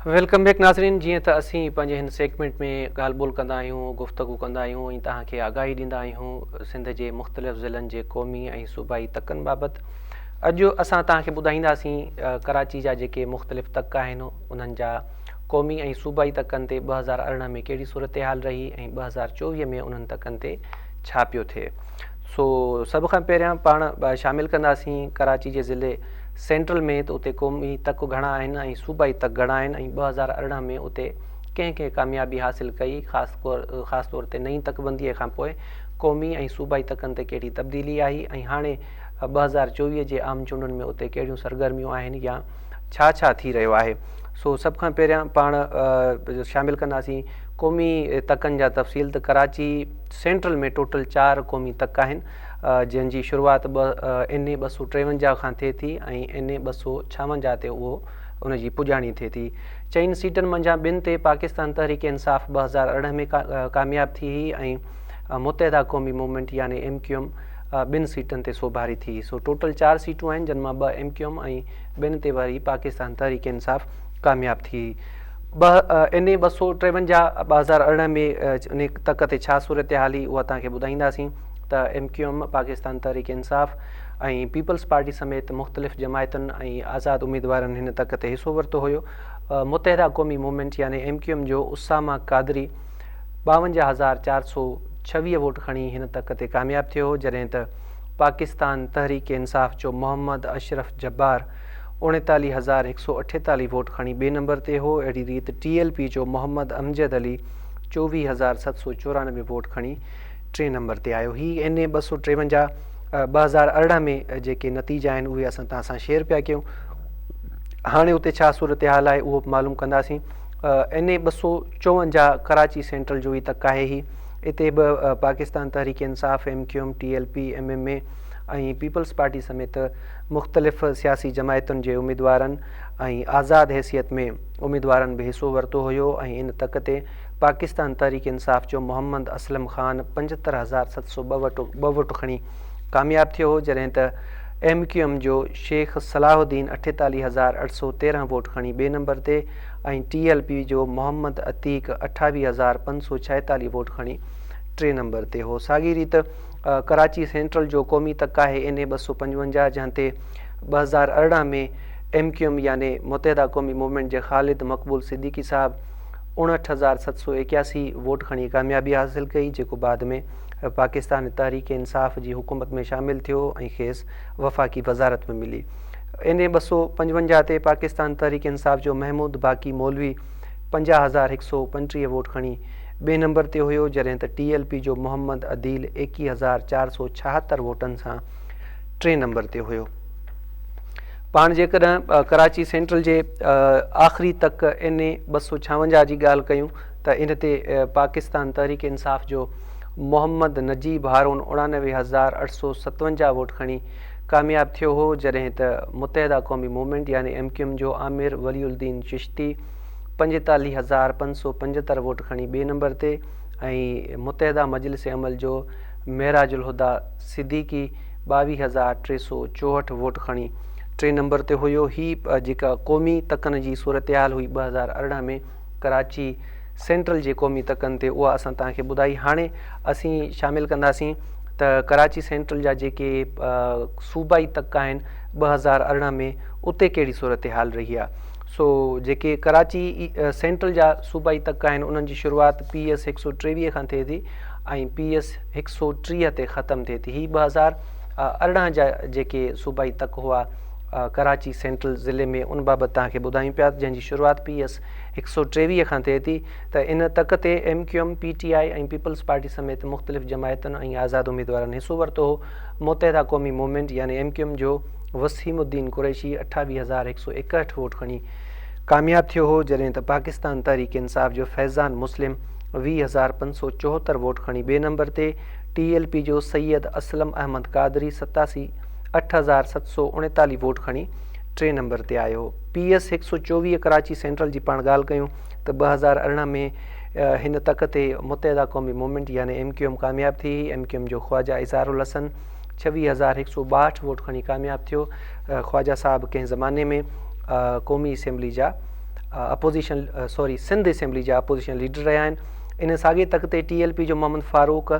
Welcome back नाज़रीन। जीअं त असीं पंहिंजे हिन सेगमेंट में ॻाल्हि ॿोल कंदा आहियूं, गुफ़्तगू कंदा आहियूं ऐं तव्हांखे आगाही ॾींदा आहियूं सिंध जे मुख़्तलिफ़ ज़िलनि जे क़ौमी ऐं सूबाई तकनि बाबति। अॼु असां तव्हांखे ॿुधाईंदासीं कराची जा जेके मुख़्तलिफ़ तक आहिनि उन्हनि जा क़ौमी ऐं सूबाई तकनि ते 2018 में कहिड़ी सूरत हाल रही ऐं 2024 में उन्हनि तकनि ते छा पियो थिए। सो सभ खां पहिरियां पाण शामिलु कंदासीं कराची जे ज़िले सेंट्रल में, त उते क़ौमी तक घणा आहिनि ऐं सूबाई तक घणा आहिनि ऐं 2018 में उते कंहिं कंहिं कामयाबी हासिलु कई, ख़ासि तौर ते नई तकबंदीअ खां पोइ क़ौमी ऐं सूबाई तकनि ते कहिड़ी तब्दीली आई ऐं हाणे 2024 जे आम चूंडुनि में उते कहिड़ियूं सरगर्मियूं आहिनि या छा थी रहियो आहे। सो सभ खां पहिरियां पाण शामिलु कंदासीं क़ौमी तकनि जा तफ़सील। त कराची सेंट्रल में टोटल 4 क़ौमी तक आहिनि, जंहिंजी शुरूआति NA 253 खां थिए थी ऐं NA 256 ते उनजी पुॼाणी थिए थी। 4 सीटनि मंझां 2 ते पाकिस्तान तहरीक इंसाफ़ 2018 में कामयाबु थी हुई ऐं मुतहदा क़ौमी मूवमेंट यानी MQM 2 सीटनि ते सोभारी थी। सो टोटल 4 सीटूं आहिनि, जिन मां 2 MQM ऐं 2 ते वरी पाकिस्तान तहरीक इंसाफ़ कामयाबु थी। NA 253 2018 में उन तक ते छा सूरत हाली उहा तव्हांखे ॿुधाईंदासीं। त MQM पाकिस्तान तहरीक इंसाफ़ ऐं पीपल्स पार्टी समेत मुख़्तलिफ़ जमायतुनि ऐं आज़ाद उम्मीदवारनि हिन तक ते हिसो वरितो हुयो। मुतहदा क़ौमी मूवमेंट यानी MQM जो उसामा कादरी 52,426 वोट खणी हिन तक ते कामयाबु थियो, जॾहिं त पाकिस्तान तहरीक इंसाफ़ जो मोहम्मद अशरफ जब्बार 39,148 वोट खणी 2 नंबर ते हो। अहिड़ी रीति TLP जो मोहम्मद अमजद अली 24,794 वोट खणी 3 नंबर ते आयो। ही NA 253 2018 में जेके नतीजा आहिनि उहे असां तव्हां सां शेयर पिया कयूं। हाणे उते छा सूरत हाल आहे उहो मालूम कंदासीं। NA 254 कराची सेंट्रल जो ई तक आहे। ही इते बि Pakistan Tehreek इंसाफ़ MQM TLP MMA ऐं पीपल्स पार्टी समेत मुख़्तलिफ़ सियासी जमायतुनि जे उम्मीदवारनि ऐं आज़ाद हैसियत में उम्मीदवारनि बि हिसो वरितो हुयो ऐं इन तक ते पाकिस्तान तहरीक इंसाफ़ जो मोहम्मद असलम ख़ान 75,702 वोट खणी कामयाबु थियो हो, जॾहिं त MQM जो शेख सलाहुद्दीन 48,813 वोट खणी 2 नंबर ते ऐं TLP जो मोहम्मद अतीक 28,546 वोट खणी 3 नंबर ते हो। साॻी रीति कराची सेंट्रल जो क़ौमी तक आहे NA 255, जंहिं ते 2018 में MQM यानी मुतहदा क़ौमी मूवमेंट जे ख़ालिद मक़बूल सिद्दीकी साहब 59,781 वोट खणी कामयाबी हासिलु कई, जेको बाद में पाकिस्तान तहरीक इंसाफ़ जी हुकूमत में शामिलु थियो ऐं खेसि वफ़ाक़ी वज़ारत में मिली। NA 255 ते पाकिस्तान तहरीक इंसाफ़ जो महमूद बाक़ी मौलवी 50,135 वोट खणी 2 नंबर ते हुयो, जॾहिं त TLP जो मोहम्मद अदील 21,476 वोटनि सां 3 नंबर ते हुयो। पाण जेकॾहिं कराची सेंट्रल जे आख़िरी तक NA 256 जी ॻाल्हि कयूं त इन ते पाकिस्तान तहरीक इंसाफ़ जो मोहम्मद नजीब हारून 89,857 वोट खणी कामयाबु थियो हो, जॾहिं त मुतहदा क़ौमी मूवमेंट यानी MQM जो आमिर वलीउद्दीन चिश्ती 45,575 वोट खणी 2 नंबर ते ऐं मुतहदा मजलिस अमल जो महराजुल हुदा सिद्दीकी 22,364 वोट खणी 3 नंबर ते हुयो। ही जेका क़ौमी तकनि जी सूरत हाल हुई 2018 में कराची सेंट्रल जे क़ौमी तकनि ते, उहा असां तव्हांखे ॿुधाई। हाणे असीं शामिलु कंदासीं त कराची सेंट्रल जा जेके सूबाई तक आहिनि 2018 में उते कहिड़ी सूरत हाल रही आहे। सो जेके कराची सेंट्रल जा सूबाई तक आहिनि उन्हनि जी शुरूआति PS 123 खां थिए थी ऐं PS 130 ते ख़तमु थिए थी। ही 2018 जा जेके सूबाई तक हुआ कराची सेंट्रल ज़िले में, उन बाबति तव्हांखे ॿुधायूं पिया, जंहिंजी शुरूआति PS 123 खां थिए थी। त इन तक ते MQM PTI ऐं पीपल्स पार्टी समेत मुख़्तलिफ़ जमायतुनि ऐं आज़ाद उम्मीदवारनि हिसो वरितो हो। मुतहदा क़ौमी मूवमेंट यानी MQM जो वसीमुद्दीन कुरैशी 28,161 वोट खणी कामयाबु थियो हो, जॾहिं त पाकिस्तान तहरीक इंसाफ़ जो फैज़ान मुस्लिम 20,574 वोट खणी 2 नंबर ते, TLP जो सैयद असलम अहमद कादरी 8,739 वोट खणी 3 नंबर ते आयो। PS 124 कराची सेंट्रल जी पाण ॻाल्हि कयूं त 2018 में हिन तक ते मुतहदा क़ौमी मूवमेंट यानी MQM कामयाबु थी। MQM जो ख़्वाजा इज़ारुल हसन 26,162 वोट खणी कामयाबु थियो। ख़्वाजा साहब कंहिं ज़माने में क़ौमी असेंबली जा अपोज़िशन सिंध असेंबली जा अपोज़िशन लीडर रहिया आहिनि। इन साॻे तक ते TLP जो मोहम्मद फ़ारूक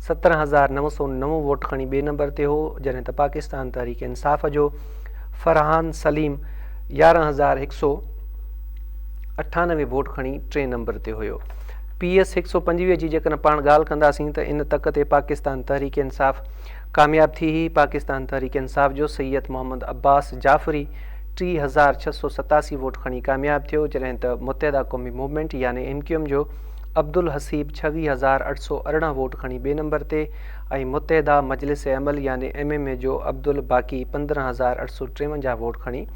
17,909 वोट खणी ॿिए नंबर ते हो, जॾहिं त पाकिस्तान तहरीक इंसाफ़ जो फ़रहान सलीम 11,198 वोट खणी टे नंबर ते हुयो। PS 125 जी जेकॾहिं पाण ॻाल्हि कंदासीं त इन तक ते पाकिस्तान तहरीक इंसाफ़ कामयाब थी हुई। पाकिस्तान तहरीक इंसाफ़ जो सैयद मोहम्मद अब्बास जाफ़री 30,687 वोट खणी कामयाब थियो, जॾहिं त मुत्तहिदा क़ौमी मूवमेंट यानी MQM जो अब्दुल हसीब 26,818 वोट खणी ॿिए नंबर ते ऐं मुत्तहिदा मजलिस अमल यानी MMA जो अब्दुल बाक़ी 15,853 वोट खणी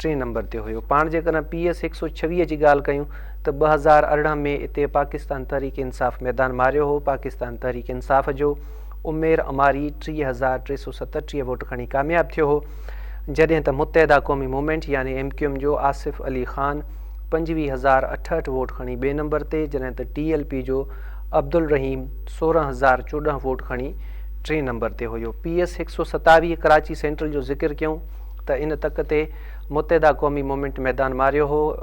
टे नंबर ते हुयो। पाण जेकॾहिं PS 126 जी ॻाल्हि कयूं त 2018 में इते पाकिस्तान तहरीक इंसाफ़ मैदान मारियो हो। पाकिस्तान तहरीक इंसाफ़ जो उमेर अमारी 30,337 वोट खणी कामयाब थियो हो, जॾहिं त मुत्तहिदा क़ौमी मूवमेंट यानी MQM जो आसिफ़ अली ख़ान 25,068 वोट खणी ॿिए नंबर ते, जॾहिं त TLP जो अब्दुल रहीम 16,014 वोट खणी टे नंबर ते हुयो। PS 127 कराची सेंट्रल जो ज़िक्र कयूं त इन तक ते मुत्तहिदा क़ौमी मूवमेंट मैदान मारियो हो।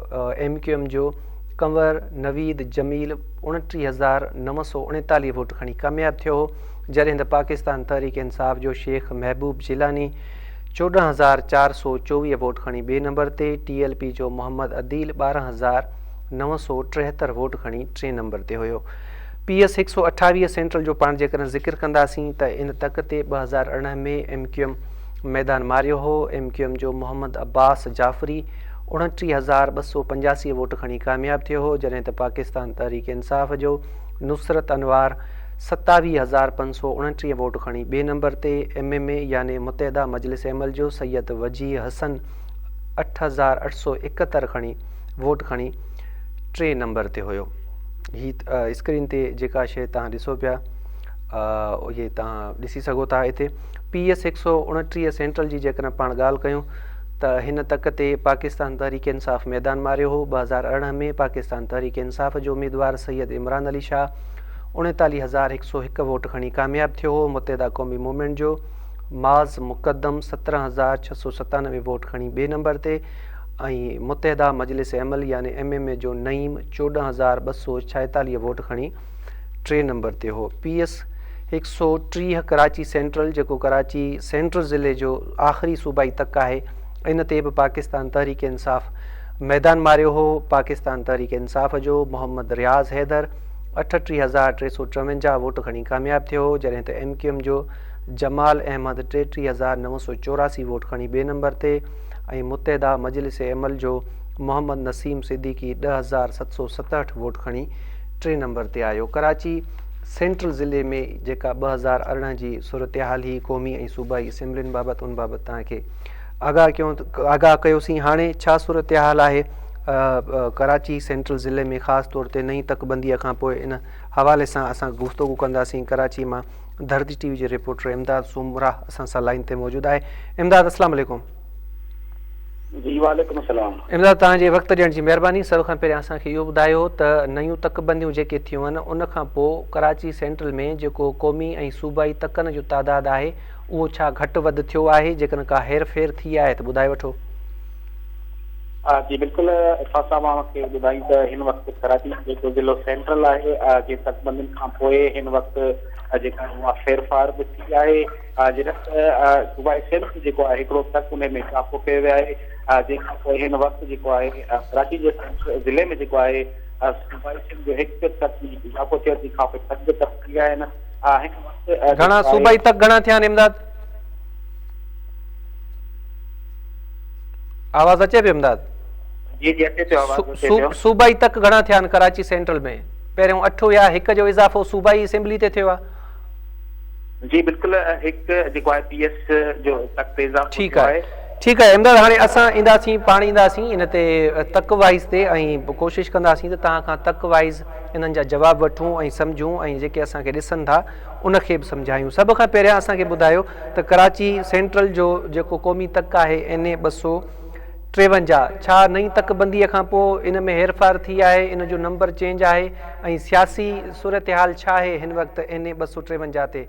MQM जो कंवर नवीद जमील 29,939 वोट खणी कामयाब थियो हो, जॾहिं त पाकिस्तान तहरीक इंसाफ़ जो शेख महबूब जिलानी 14,424 वोट खणी ॿिए नंबर ते, TLP जो मोहम्मद अदील 12,973 वोट खणी टे नंबर ते हुयो। PS 128 सेंट्रल जो पाण जेकॾहिं ज़िक्र कंदासीं त इन तक ते 2018 में MQM मैदान मारियो हो। MQM जो मोहम्मद अब्बास जाफ़री 29,285 वोट खणी कामयाब थियो हो, जॾहिं त पाकिस्तान तहरीक इंसाफ़ जो नुसरत अनवार 27,529 वोट खणी ॿिए नंबर ते, MMA यानी मुत्तहिदा मजलिस अमल जो सैयद वजीह हसन 8,871 खणी वोट खणी टे नंबर ते हुयो। ही स्क्रीन ते जेका शइ तव्हां ॾिसो पिया इहे तव्हां ॾिसी सघो था। हिते PS 129 सेंट्रल जी जेकॾहिं पाण ॻाल्हि कयूं त हिन तक ते पाकिस्तान तहरीक इंसाफ़ मैदान मारियो हो। 2018 में पाकिस्तान तहरीक इंसाफ़ जो उम्मीदवार सैयद इमरान अली शाह 39,101 वोट खणी कामयाब थियो हो। मुत्तहिदा क़ौमी मूवमेंट जो माज़ मुक़दम 17,697 वोट खणी ॿिए नंबर ते ऐं मुत्तहिदा मजलिस अमल यानी MMA जो नईम 14,246 वोट खणी टे नंबर ते हो। PS 130 कराची सेंट्रल जेको कराची सेंट्रल ज़िले जो आख़िरी सूबाई तक आहे, इन ते बि पाकिस्तान तहरीक इंसाफ़ मैदान मारियो हो। पाकिस्तान तहरीक इंसाफ़ जो मोहम्मद रियाज़ हैदर 38,353 वोट खणी कामयाब थियो हो, जॾहिं त MQM जो जमाल अहमद 33,984 वोट खणी ॿिए नंबर ते ऐं मुत्तहिदा मजलिस अमल जो मोहम्मद नसीम सिद्दीकी 10,767 वोट खणी टे नंबर ते आयो। कराची सेंट्रल ज़िले में जेका 2018 जी सूरत हाल ही क़ौमी ऐं सूबाई असेंबलियुनि बाबति उन बाबति तव्हांखे आगाह कयोसीं। हाणे छा सूरत हाल आहे कराची सेंट्रल ज़िले में, ख़ासि तौर ते नई तकबंदीअ खां पोइ, इन हवाले सां असां गुफ़्तगू कंदासीं। कराची मां धरती TV जे रिपोर्टर इमदाद सूमरा असां सां लाइन ते मौजूदु आहे। इमदाद, अस्सलाम वालेकुम। जी वालेकुम अस्सलाम। इमदाद, तव्हांजे वक़्तु ॾियण जी महिरबानी। सभ खां पहिरियों असांखे इहो ॿुधायो त नयूं तकबंदियूं जेके थियूं आहिनि उन खां पोइ कराची सेंट्रल में जेको क़ौमी ऐं सूबाई तकनि जो तादादु आहे उहो छा घटि वधि थियो आहे? जेकॾहिं का हेर फेर थी आहे त ॿुधाए वठो। जी बिल्कुलु, इरफान साहब मूंखे ॿुधाई त हिन वक़्तु कराची जेको ज़िलो सेंट्रल आहे जे तकबंदियुनि खां पोइ हिन वक़्तु जेका उहा फेरफार बि थी आहे। जॾहिं सूबाई सिंध जेको आहे हिकिड़ो तक उन में इज़ाफ़ो कयो वियो आहे, जंहिंखां पोइ हिन वक़्तु जेको आहे कराची जे ज़िले में जेको आहे सूबाई सिंध जो हिकु तक इज़ाफ़ो थियो, तंहिंखां पोइ तक बि तक थी विया आहिनि। हिन वक़्तु घणा सूबाई तक घणा थिया आहिनि इमदाद? आवाज़ अचे पियो इमदाद? जी जी अचे पियो आवाज़ अचे पियो। सूबाई तक घणा थिया आहिनि कराची सेंट्रल में? पहिरियों 8 या 1 जो इज़ाफ़ो सूबाई असेंबली ते थियो आहे? जी बिल्कुलु, हिकु जेको आहे PS जो तक ते इज़ाफ़ो थियो आहे। ठीकु आहे इमदाद, हाणे असां ईंदासीं, पाण ईंदासीं इन ते तक वाइज़ ते ऐं कोशिशि कंदासीं त तव्हां खां तक वाइज़ इन्हनि जा जवाब वठूं ऐं सम्झूं ऐं जेके असांखे ॾिसनि था उनखे बि सम्झायूं। सभ खां पहिरियां असांखे ॿुधायो त कराची सेंट्रल जो जेको क़ौमी तक आहे NA 253, छा नई तकबंदीअ खां पोइ इन में हेरफार थी आहे, इन जो नंबर चेंज आहे ऐं सियासी सूरत हाल छा आहे हिन वक़्तु NA 253 ते?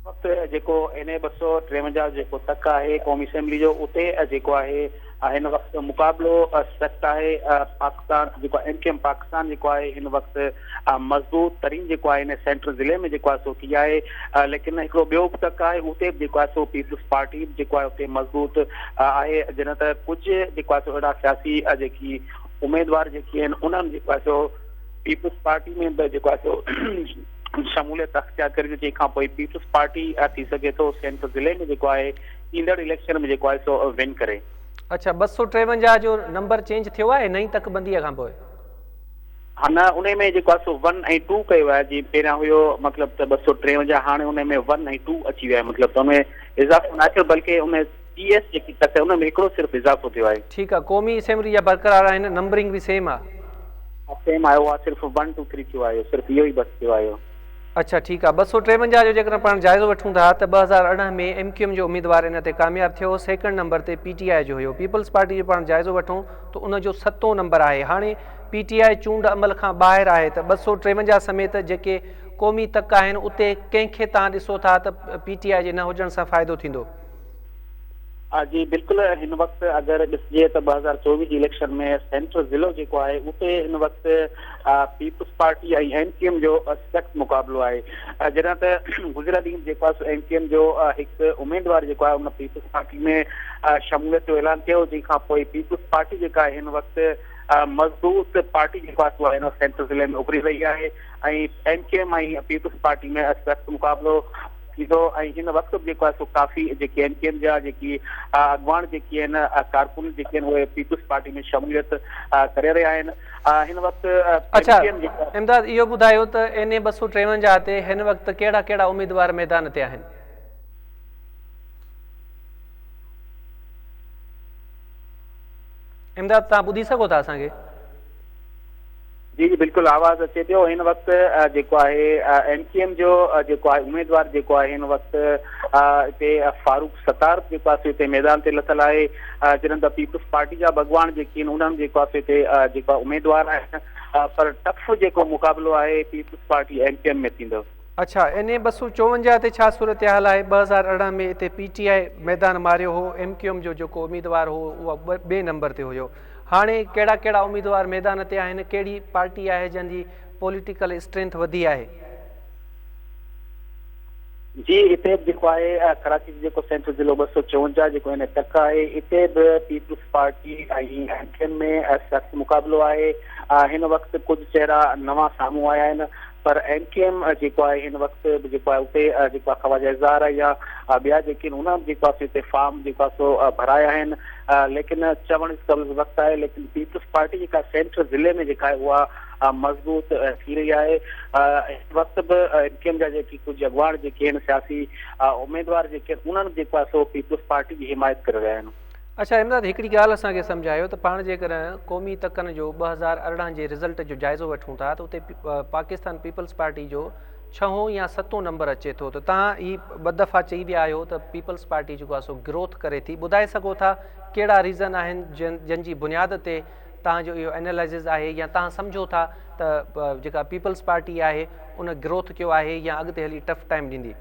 वक़्तु जेको NA 253 जेको तक आहे क़ौमी असेंबली जो, उते जेको आहे हिन वक़्तु मुक़ाबिलो सख़्तु आहे। पाकिस्तान जेको MKM पाकिस्तान जेको आहे हिन वक़्तु मज़बूत तरीन जेको आहे हिन सेंट्रल ज़िले में जेको आहे सो थी आहे। लेकिन हिकिड़ो ॿियो बि तक आहे, उते बि जेको आहे सो पीपल्स पार्टी जेको आहे उते मज़बूत आहे। जॾहिं त कुझु जेको आहे सो अहिड़ा सियासी जेकी उमेदवार जेकी आहिनि उन्हनि जेको आहे सो पीपल्स पार्टी में बि जेको आहे सो शमूलियत अख़्तियार करे, जंहिंखां पोइ पीपल्स पार्टी थी सघे थो सेंट्रल ज़िले में जेको आहे ईंदड़ इलेक्शन में जेको आहे सो विन करे। अच्छा, 253 जो नंबर चेंज थियो आहे नई तकबंदीअ खां पोइ? हा, न उन में जेको आहे सो 1 ऐं 2 कयो आहे। जीअं पहिरियां हुयो मतिलबु त 253, हाणे उन में 1 ऐं 2 अची वियो आहे। मतिलबु त उनमें इज़ाफ़ो न थियो, बल्कि उन CS जेकी तक उन में हिकिड़ो सिर्फ़ु इज़ाफ़ो थियो आहे। ठीकु आहे, क़ौमी असेंबली जा बरक़रार आहिनि, नंबरिंग बि सेम आहे? सेम आयो आहे, सिर्फ़ु 1 2 3 थियो आहे, सिर्फ़ु इहो ई बसि थियो आहे। अच्छा ठीकु आहे, 253 जो जेकर पाण जाइज़ो वठूं था त 2018 में MKM जो उम्मीदवार इन ते कामयाबु थियो, सेकंड नंबर ते PTI जो हुयो। पीपल्स पार्टी जो पाण जाइज़ो वठूं त उनजो 7हों नंबर आहे। हाणे PTI चूंड अमल खां ॿाहिरि आहे त 253 समेत जेके क़ौमी तक आहिनि उते कंहिंखे तव्हां ॾिसो था त PTI जे न हुजण सां फ़ाइदो थींदो? जी बिल्कुलु, हिन वक़्तु अगरि ॾिसिजे त 2024 जी इलेक्शन में सेंट्रल ज़िलो जेको आहे उते हिन वक़्तु पीपल्स पार्टी ऐं MKM जो सख़्तु मुक़ाबिलो आहे। जॾहिं त गुज़िरियल ॾींहुं जेको आहे MKM जो हिकु उमेदवार जेको आहे उन पीपल्स पार्टी में शमूलियत जो ऐलान कयो, जंहिंखां पोइ पीपल्स पार्टी जेका आहे हिन वक़्तु मज़बूत पार्टी जेको आहे हिन सेंट्रल ज़िले में उभरी रही आहे ऐं MKM ऐं पीपल्स पार्टी में सख़्तु मुक़ाबिलो थींदो। ऐं हिन वक़्तु जेको आहे सो काफ़ी जेके MKM जा जेकी अॻवान जेकी आहिनि कारकुन जेके आहिनि उहे पीपल्स पार्टी में शमूलियत करे रहिया आहिनि हिन वक़्तु। अच्छा इमदाद, इहो ॿुधायो त NA 253 ते हिन वक़्तु कहिड़ा कहिड़ा उम्मीदवार मैदान ते आहिनि? इमदाद, तव्हां ॿुधी सघो था असांखे? जी बिल्कुलु, आवाज़ अचे पियो। हिन वक़्तु जेको आहे MKM जो जेको आहे उमेदवार जेको आहे हिन वक़्तु हिते फारूक सतार जेको आहे हिते मैदान ते लथल आहे। जॾहिं त पीपल्स पार्टी जा भॻवान जेके आहिनि उन्हनि जेको आहे हिते जेका उमेदवार आहिनि, पर टफ जेको मुक़ाबिलो आहे पीपल्स पार्टी MKM में थींदो। अच्छा, NA 254 ते छा सूरत हाल आहे? 2018 में हिते PTI मैदान मारियो हो, MKM जो जेको उम्मीदवार हो उहा 2 नंबर ते हुयो। हाणे कहिड़ा कहिड़ा उम्मीदवार मैदान ते आहिनि? कहिड़ी पार्टी आहे जंहिंजी पॉलिटिकल स्ट्रेंथ वधी आहे? जी हिते जेको आहे कराची जो जेको सेंट्रल ज़िलो 254 जेको हिन तक आहे, हिते बि पीपल्स पार्टी ऐं MKM में सख़्तु मुक़ाबिलो आहे। हिन वक़्तु कुझु चेहरा नवां साम्हूं आया आहिनि, पर MKM जेको आहे हिन वक़्तु जेको आहे उते जेको आहे ख़वाजा इज़हार या ॿिया जेके आहिनि उन्हनि जेको आहे हिते फॉर्म जेको आहे सो भराया आहिनि। लेकिन चवण क़बल वक़्तु आहे, लेकिन पीपल्स पार्टी जेका सेंट्रल ज़िले में जेका आहे उहा मज़बूत थी रही आहे। इस वक़्तु बि MKM जा जेके कुझु अॻवान जेके आहिनि सियासी उमेदवार जेके आहिनि उन्हनि जेको आहे सो पीपल्स पार्टी जी हिमायत करे रहिया आहिनि। अच्छा इमदाद, हिकिड़ी ॻाल्हि असांखे सम्झायो त पाण जेकर क़ौमी तकनि जो 2018 जे रिज़ल्ट जो जाइज़ो वठूं था त उते पाकिस्तान पीपल्स पार्टी जो 6हों या 7हों नंबर अचे थो, त तव्हां ही ॿ दफ़ा चई विया आहियो त पीपल्स पार्टी जेको आहे सो ग्रोथ करे थी। ॿुधाए सघो था कहिड़ा रीज़न आहिनि जंहिंजी बुनियाद ते तव्हांजो इहो एनालिसिस आहे या तव्हां सम्झो था त जेका पीपल्स पार्टी आहे उन ग्रोथ कयो आहे या अॻिते हली टफ टाइम ॾींदी?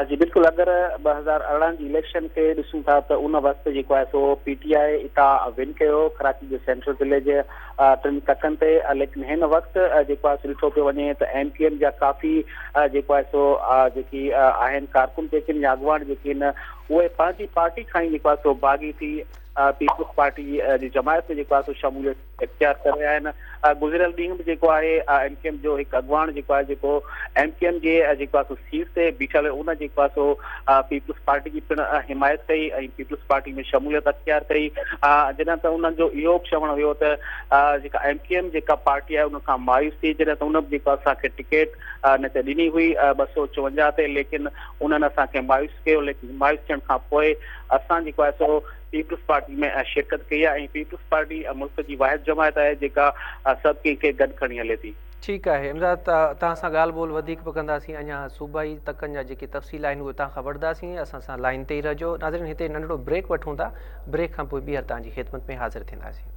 जी बिल्कुलु, अगरि 2018 जी इलेक्शन खे ॾिसूं था त उन वक़्तु जेको आहे सो PTI हितां विन कयो कराची जे सेंट्रल ज़िले जे 3 तकनि ते। लेकिन हिन वक़्तु जेको आहे ॾिठो पियो वञे त MKM जा काफ़ी जेको आहे सो जेकी आहिनि कारकुन जेके आहिनि या अॻवान जेके आहिनि उहे पंहिंजी पार्टी खां ई जेको आहे सो बाग़ी थी पीपल्स पार्टी जी जमायत में जेको आहे सो शमूलियत इख्तियार करे रहिया आहिनि। गुज़िरियल ॾींहुं बि जेको आहे MKM जो हिकु अॻवान जेको आहे जेको MKM जे जेको आहे सो सीट ते बीठल उन जेको आहे सो पीपल्स पार्टी जी पिणु हिमायत कई ऐं पीपल्स पार्टी में शमूलियत अख्तियार कई। जॾहिं त उन्हनि जो इहो बि चवणु हुयो त जेका MKM जेका पार्टी आहे उन खां मायूस थी, जॾहिं त उन बि जेको असांखे टिकेट न त ॾिनी हुई 254 ते, लेकिन उन्हनि असांखे मायूस कयो। लेकिन मायूस थियण खां पोइ असां जेको आहे सो पीपल्स पार्टी में शिरकत कई आहे ऐं पीपल्स पार्टी मुल्क जी वाहिद जमायत आहे जेका सभु कंहिंखे गॾु खणी हले थी। ठीकु आहे इमदाद, तव्हां सां ॻाल्हि ॿोल वधीक बि कंदासीं, अञा सूबाई तकनि जा जेके तफ़सील आहिनि उहे तव्हां खां वठंदासीं। असां सां लाइन ते ई रहिजो। नाज़रीन, हिते नंढिड़ो ब्रेक वठूं था, ब्रेक खां पोइ ॿीहर तव्हांजी ख़िदमत में हाज़िर थींदासीं।